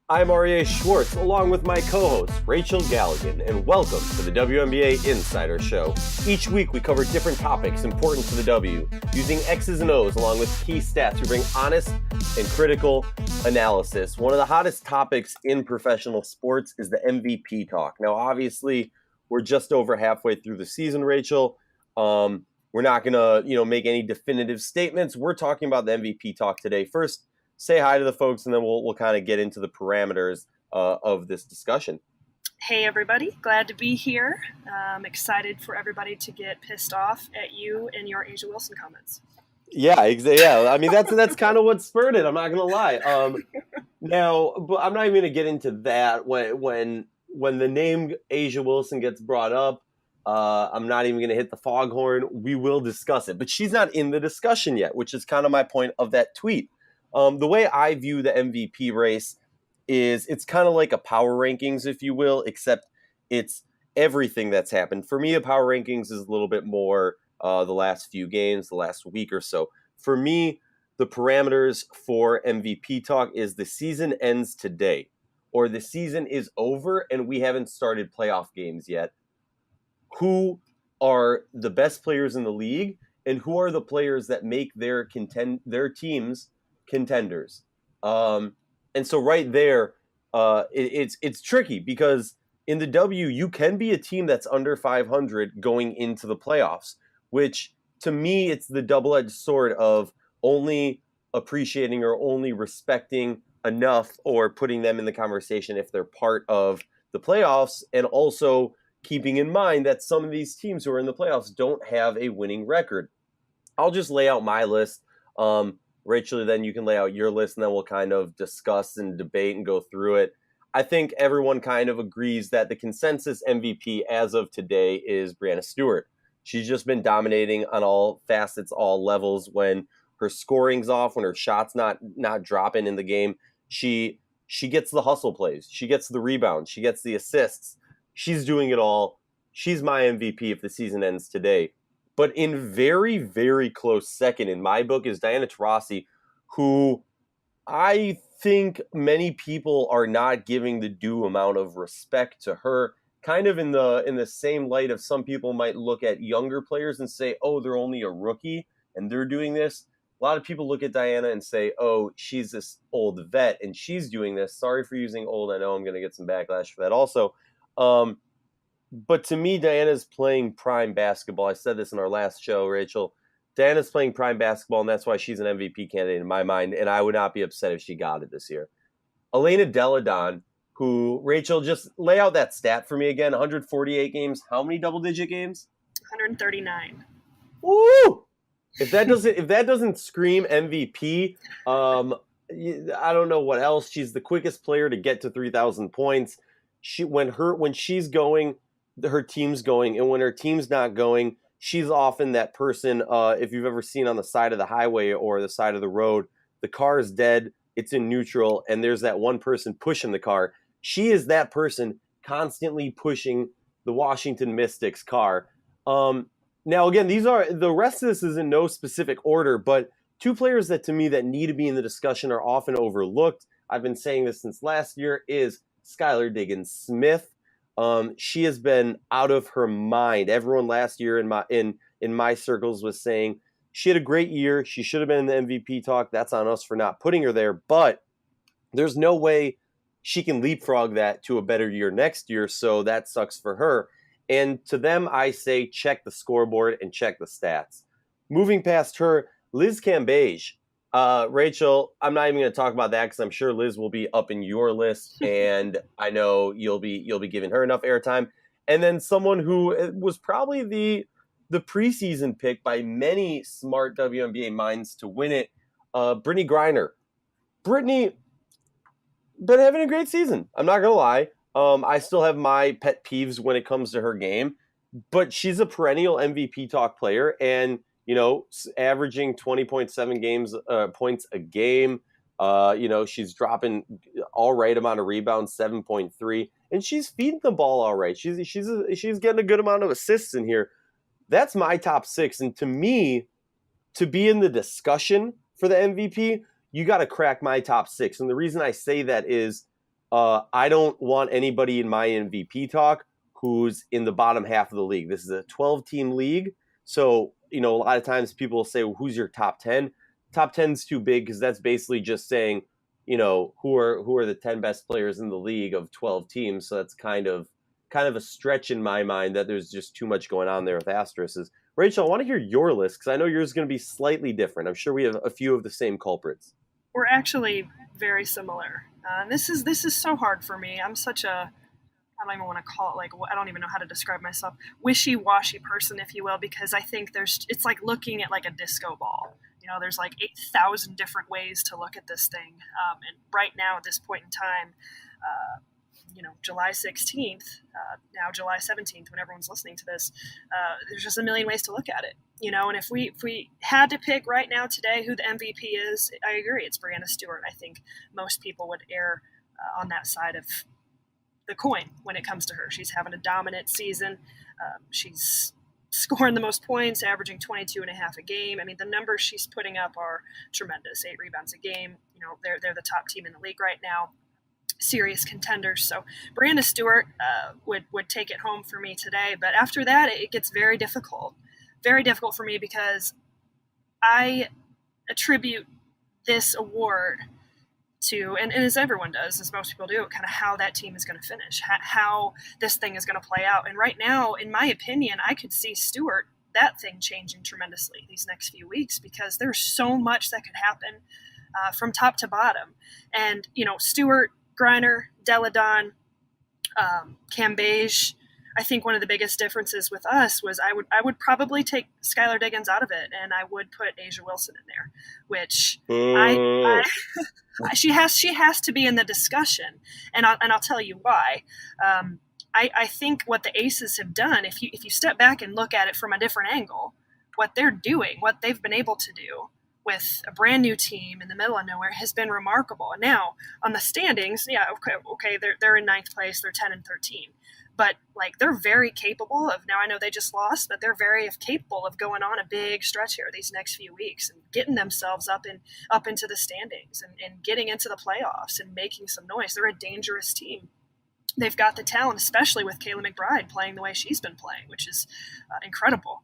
I'm Aryeh Schwartz, along with my co-host, Rachel Galligan, and welcome to the WNBA Insider Show. Each week, we cover different topics important to the W, using X's and O's along with key stats to bring honest and critical analysis. One of the hottest topics in professional sports is the MVP talk. Now, obviously, we're just over halfway through the season, Rachel. We're not going to, make any definitive statements. We're talking about the MVP talk today. First, say hi to the folks, and then we'll kind of get into the parameters of this discussion. Hey, everybody. Glad to be here. I'm excited for everybody to get pissed off at you and your A'ja Wilson comments. Yeah. I mean, that's kind of what spurred it. I'm not going to lie. Now, but I'm not even going to get into that when the name A'ja Wilson gets brought up. I'm not even going to hit the foghorn. We will discuss it, but she's not in the discussion yet, which is kind of my point of that tweet. The way I view the MVP race is it's kind of like a power rankings, if you will, except it's everything that's happened. For me, a power rankings is a little bit more the last few games, the last week or so. For me, the parameters for MVP talk is the season ends today, or the season is over and we haven't started playoff games yet. Who are the best players in the league, and who are the players that make their teams contenders? And so right there, it's tricky because in the W, you can be a team that's under 500 going into the playoffs, which to me, it's the double-edged sword of only appreciating or only respecting enough or putting them in the conversation if they're part of the playoffs, and also keeping in mind that some of these teams who are in the playoffs don't have a winning record. I'll just lay out my list. Rachel, then you can lay out your list, and then we'll kind of discuss and debate and go through it. I think everyone kind of agrees that the consensus MVP as of today is Breanna Stewart. She's just been dominating on all facets, all levels. When her scoring's off, when her shot's not dropping in the game, she gets the hustle plays. She gets the rebounds. She gets the assists. She's doing it all. She's my MVP if the season ends today. But in very, very close second in my book is Diana Taurasi, who I think many people are not giving the due amount of respect to her. Kind of in the same light of some people might look at younger players and say, oh, they're only a rookie and they're doing this. A lot of people look at Diana and say, oh, she's this old vet and she's doing this. Sorry for using old. I know I'm going to get some backlash for that also. But to me, Diana's playing prime basketball. I said this in our last show, Rachel. Diana's playing prime basketball, and that's why she's an MVP candidate in my mind, and I would not be upset if she got it this year. Elena Delle Donne, who, Rachel, just lay out that stat for me again. 148 games. How many double-digit games? 139. Woo! If that doesn't scream MVP, I don't know what else. She's the quickest player to get to 3,000 points. When she's going, her team's going, and when her team's not going, she's often that person. If you've ever seen on the side of the highway or the side of the road, the car is dead, it's in neutral, and there's that one person pushing the car. She is that person constantly pushing the Washington Mystics car. Now, again, the rest of this is in no specific order, but two players that to me that need to be in the discussion are often overlooked. I've been saying this since last year is Skylar Diggins-Smith. She has been out of her mind. Everyone last year in my circles was saying she had a great year. She should have been in the MVP talk. That's on us for not putting her there. But there's no way she can leapfrog that to a better year next year. So that sucks for her. And to them, I say check the scoreboard and check the stats. Moving past her, Liz Cambage. Rachel, I'm not even going to talk about that because I'm sure Liz will be up in your list, and I know you'll be giving her enough airtime. And then someone who was probably the preseason pick by many smart WNBA minds to win it, Brittney Griner. Brittney been having a great season. I'm not going to lie. I still have my pet peeves when it comes to her game, but she's a perennial MVP talk player, and averaging 20.7 points a game. She's dropping all right amount of rebounds, 7.3, and she's feeding the ball all right. She's getting a good amount of assists in here. That's my top six, and to me, to be in the discussion for the MVP, you got to crack my top six. And the reason I say that is I don't want anybody in my MVP talk who's in the bottom half of the league. This is a 12-team league. So, a lot of times people will say, well, who's your top 10? Top 10 is too big because that's basically just saying, who are the 10 best players in the league of 12 teams. So that's kind of a stretch in my mind that there's just too much going on there with asterisks. Rachel, I want to hear your list because I know yours is going to be slightly different. I'm sure we have a few of the same culprits. We're actually very similar. This is so hard for me. I'm such a, I don't even want to call it I don't even know how to describe myself, wishy-washy person, if you will, because I think it's like looking at like a disco ball. There's like 8,000 different ways to look at this thing. And right now at this point in time, July 16th, now July 17th, when everyone's listening to this, there's just a million ways to look at it. And if we had to pick right now today who the MVP is, I agree, it's Breanna Stewart. I think most people would err on that side of the coin when it comes to her. She's having a dominant season. She's scoring the most points, averaging 22 and a half a game. I mean, the numbers she's putting up are tremendous. 8 rebounds a game. They're the top team in the league right now. Serious contenders. So Breanna Stewart would take it home for me today. But after that, it gets very difficult. Very difficult for me because I attribute this award to, and as everyone does, as most people do, kind of how that team is going to finish, how this thing is going to play out. And right now, in my opinion, I could see Stewart, that thing changing tremendously these next few weeks because there's so much that could happen from top to bottom. And, Stewart, Griner, Deladon, Cambage, I think one of the biggest differences with us was I would probably take Skylar Diggins out of it, and I would put A'ja Wilson in there, which she has to be in the discussion, and I'll tell you why. I think what the Aces have done, if you step back and look at it from a different angle, what they're doing, what they've been able to do with a brand new team in the middle of nowhere has been remarkable. And now on the standings, yeah, okay, they're in 9th place, they're 10 and 13. But they're very capable of, now I know they just lost, but they're very capable of going on a big stretch here these next few weeks and getting themselves up into the standings and getting into the playoffs and making some noise. They're a dangerous team. They've got the talent, especially with Kayla McBride playing the way she's been playing, which is incredible.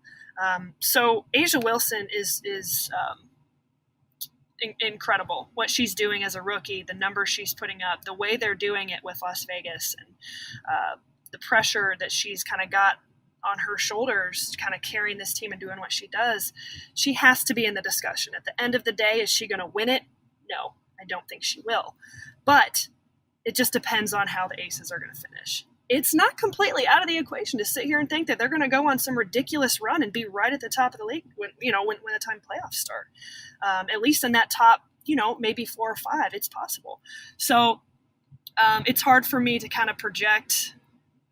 So A'ja Wilson is incredible. What she's doing as a rookie, the numbers she's putting up, the way they're doing it with Las Vegas, and the pressure that she's kind of got on her shoulders, kind of carrying this team and doing what she does, she has to be in the discussion. At the end of the day, is she going to win it? No, I don't think she will. But it just depends on how the Aces are going to finish. It's not completely out of the equation to sit here and think that they're going to go on some ridiculous run and be right at the top of the league when the time playoffs start. At least in that top, maybe 4 or 5, it's possible. So it's hard for me to kind of project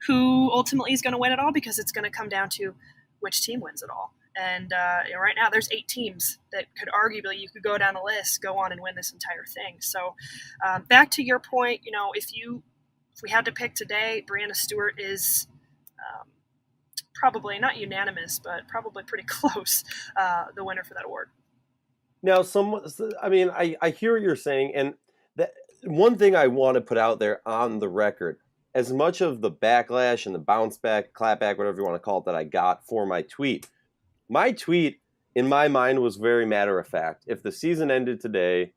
who ultimately is going to win it all because it's going to come down to which team wins it all. And right now there's 8 teams that could arguably, you could go down the list, go on and win this entire thing. So back to your point, if we had to pick today, Breanna Stewart is probably not unanimous, but probably pretty close, the winner for that award. Now, I hear what you're saying, and that one thing I want to put out there on the record, as much of the backlash and the bounce back, clap back, whatever you want to call it, that I got for my tweet in my mind was very matter of fact. If the season ended today,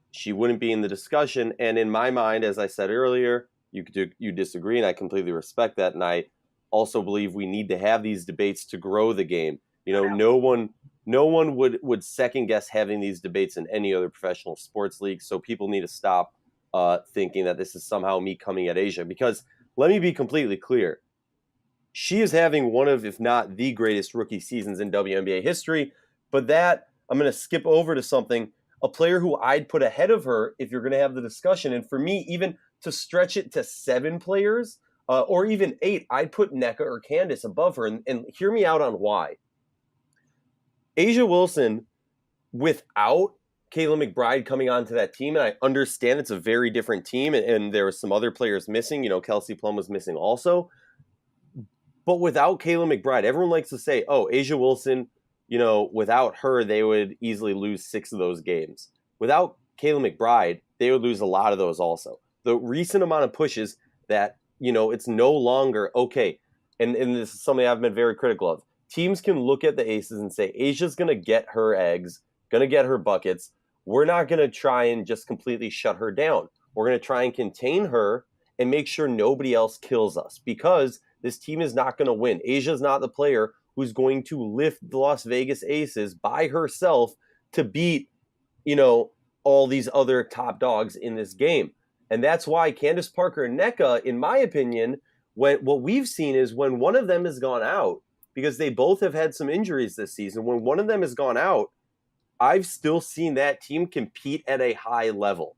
she wouldn't be in the discussion. And in my mind, as I said earlier, you disagree, and I completely respect that. And I also believe we need to have these debates to grow the game. No one would second guess having these debates in any other professional sports league. So people need to stop thinking that this is somehow me coming at A'ja, because let me be completely clear. She is having one of, if not the greatest rookie seasons in WNBA history. But that, I'm going to skip over to a player who I'd put ahead of her if you're going to have the discussion. And for me, even to stretch it to 7 players or even 8, I'd put Nneka or Candace above her. And hear me out on why. A'ja Wilson, without Kayla McBride coming onto that team, and I understand it's a very different team, and there were some other players missing. Kelsey Plum was missing also. But without Kayla McBride, everyone likes to say, oh, A'ja Wilson, without her, they would easily lose 6 of those games. Without Kayla McBride, they would lose a lot of those also. the recent amount of pushes that, it's no longer okay. And this is something I've been very critical of. Teams can look at the aces and say, Asia's going to get her eggs, going to get her buckets. We're not going to try and just completely shut her down. We're going to try and contain her and make sure nobody else kills us, because this team is not going to win. Asia's not the player who's going to lift the Las Vegas Aces by herself to beat, all these other top dogs in this game. And that's why Candace Parker and Nneka, in my opinion, what we've seen is when one of them has gone out, because they both have had some injuries this season, when one of them has gone out, I've still seen that team compete at a high level.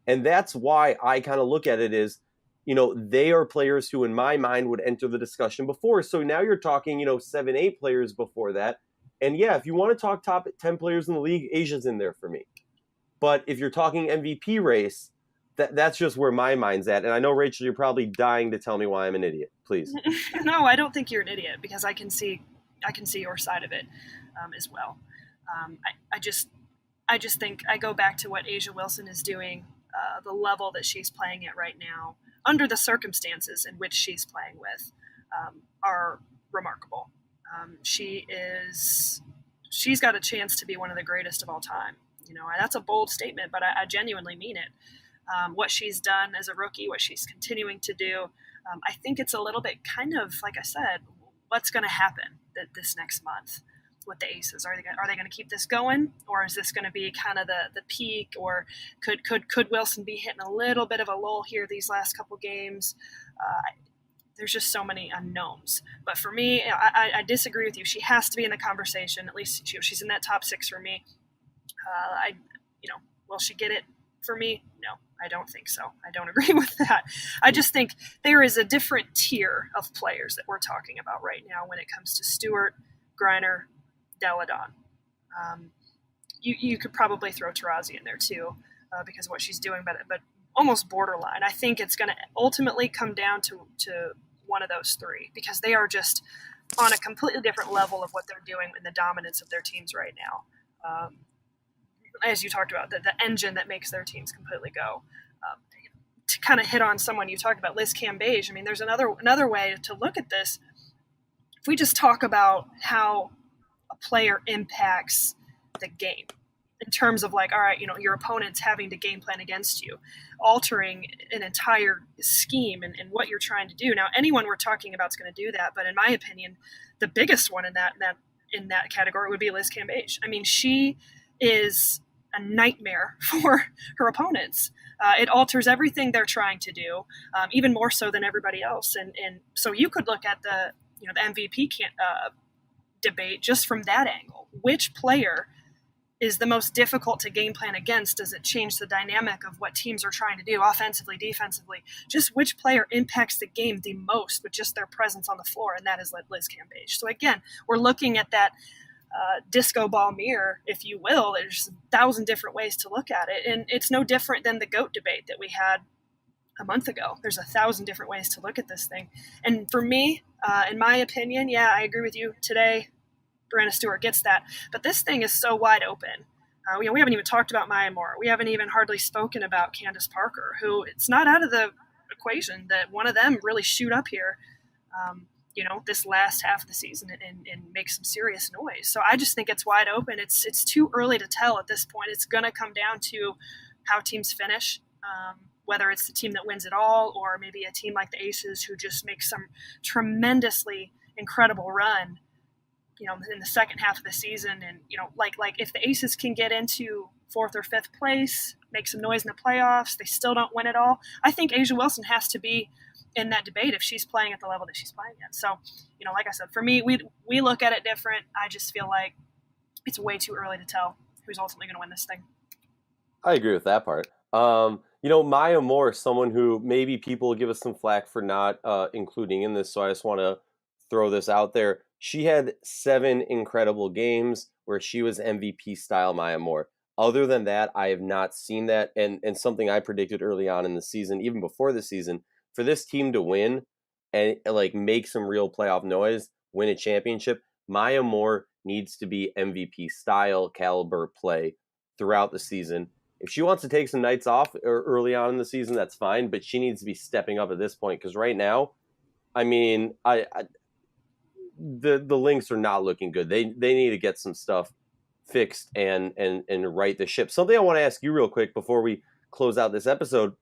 And that's why I kind of look at it as, they are players who in my mind would enter the discussion before. So now you're talking, 7, 8 players before that. And yeah, if you want to talk top 10 players in the league, Asia's in there for me. But if you're talking MVP race, that's just where my mind's at. And I know, Rachel, you're probably dying to tell me why I'm an idiot. Please. No, I don't think you're an idiot, because I can see your side of it as well. I just think I go back to what A'ja Wilson is doing, the level that she's playing at right now, under the circumstances in which she's playing with, are remarkable. She's got a chance to be one of the greatest of all time. That's a bold statement, but I genuinely mean it. What she's done as a rookie, what she's continuing to do, I think it's a little bit kind of, like I said, what's going to happen this next month with the Aces. Are they going to keep this going, or is this going to be kind of the peak, or could Wilson be hitting a little bit of a lull here these last couple games? There's just so many unknowns. But for me, I disagree with you. She has to be in the conversation. At least she's in that top 6 for me. Will she get it for me? No, I don't think so. I don't agree with that. I just think there is a different tier of players that we're talking about right now when it comes to Stewart, Griner, Delle Donne. You could probably throw Taurasi in there too, because of what she's doing, but almost borderline. I think it's going to ultimately come down to one of those 3, because they are just on a completely different level of what they're doing in the dominance of their teams right now. As you talked about, the engine that makes their teams completely go. To kind of hit on someone you talked about, Liz Cambage, I mean, there's another way to look at this. If we just talk about how a player impacts the game in terms of like, all right, your opponent's having to game plan against you, altering an entire scheme and what you're trying to do. Now, anyone we're talking about is going to do that, but in my opinion, the biggest one in that category would be Liz Cambage. I mean, she is a nightmare for her opponents. It alters everything they're trying to do, even more so than everybody else. And so you could look at the MVP debate just from that angle. Which player is the most difficult to game plan against? Does it change the dynamic of what teams are trying to do offensively, defensively? Just which player impacts the game the most with just their presence on the floor, and that is Liz Cambage. So again, we're looking at that disco ball mirror, if you will. There's 1,000 different ways to look at it, and it's no different than the GOAT debate that we had a month ago. There's 1,000 different ways to look at this thing, and for me, in my opinion, yeah, I agree with you today. Brianna Stewart gets that, but this thing is so wide open. We haven't even talked about Maya Moore. We haven't even hardly spoken about Candace Parker, who it's not out of the equation that one of them really shoot up here, this last half of the season and make some serious noise. So I just think it's wide open. It's too early to tell at this point. It's going to come down to how teams finish, whether it's the team that wins it all or maybe a team like the Aces who just makes some tremendously incredible run, in the second half of the season. And, like if the Aces can get into 4th or 5th place, make some noise in the playoffs, they still don't win it all, I think A'ja Wilson has to be in that debate if she's playing at the level that she's playing at. So, like I said, for me, we look at it different. I just feel like it's way too early to tell who's ultimately going to win this thing. I agree with that part. Maya Moore, someone who maybe people will give us some flack for not including in this, so I just want to throw this out there. She had 7 incredible games where she was MVP style Maya Moore. Other than that, I have not seen that. And something I predicted early on in the season, even before the season, for this team to win and make some real playoff noise, win a championship, Maya Moore needs to be MVP style caliber play throughout the season. If she wants to take some nights off early on in the season, that's fine, but she needs to be stepping up at this point, because right now, I mean, the Lynx are not looking good. They need to get some stuff fixed and right the ship. Something I want to ask you real quick before we close out this episode.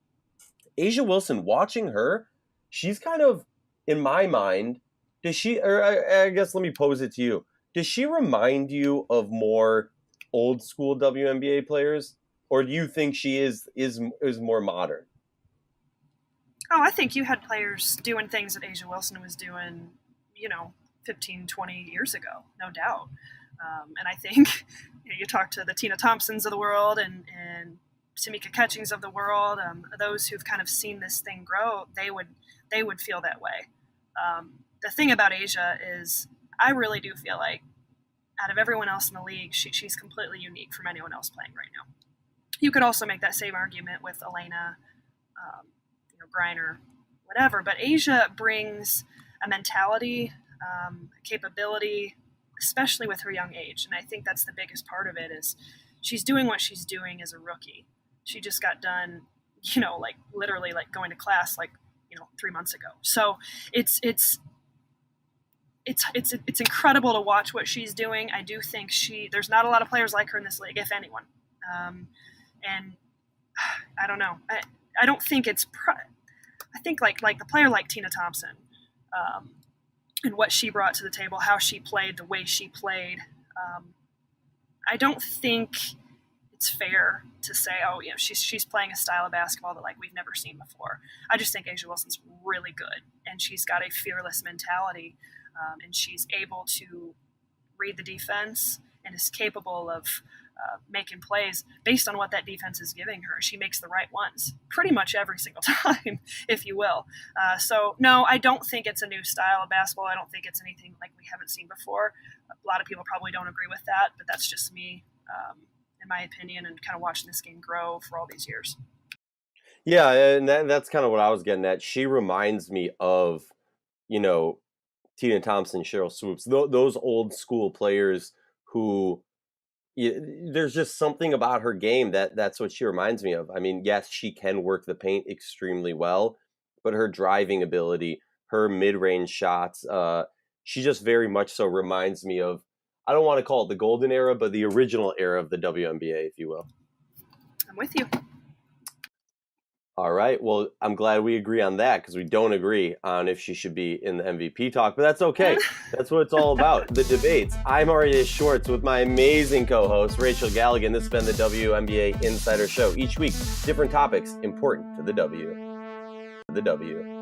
A'ja Wilson, watching her, she's kind of, in my mind, does she, or I guess let me pose it to you. Does she remind you of more old school WNBA players, or do you think she is more modern? Oh, I think you had players doing things that A'ja Wilson was doing, 15, 20 years ago, no doubt. And I think you talk to the Tina Thompsons of the world and Tamika Catchings of the world, those who've kind of seen this thing grow, they would feel that way. The thing about A'ja is I really do feel like out of everyone else in the league, she's completely unique from anyone else playing right now. You could also make that same argument with Elena, Griner, whatever, but A'ja brings a mentality, capability, especially with her young age. And I think that's the biggest part of it is she's doing what she's doing as a rookie. She just got done, literally going to class 3 months ago. So it's incredible to watch what she's doing. I do think there's not a lot of players like her in this league, if anyone. And I don't know. I don't think I think like the player like Tina Thompson, and what she brought to the table, how she played, the way she played. I don't think it's fair to say, she's playing a style of basketball that we've never seen before. I just think A'ja Wilson's really good, and she's got a fearless mentality, and she's able to read the defense and is capable of making plays based on what that defense is giving her. She makes the right ones pretty much every single time, if you will. So no, I don't think it's a new style of basketball. I don't think it's anything like we haven't seen before. A lot of people probably don't agree with that, but that's just me, in my opinion, and kind of watching this game grow for all these years. Yeah, and that's kind of what I was getting at. She reminds me of, Tina Thompson, Cheryl Swoops, those old school players who, there's just something about her game that's what she reminds me of. I mean, yes, she can work the paint extremely well, but her driving ability, her mid-range shots, she just very much so reminds me of, I don't want to call it the golden era, but the original era of the WNBA, if you will. I'm with you. All right. Well, I'm glad we agree on that, because we don't agree on if she should be in the MVP talk, but that's okay. That's what it's all about, the debates. I'm Aryeh Schwartz with my amazing co-host, Rachel Galligan. This has been the WNBA Insider Show. Each week, different topics important to the W.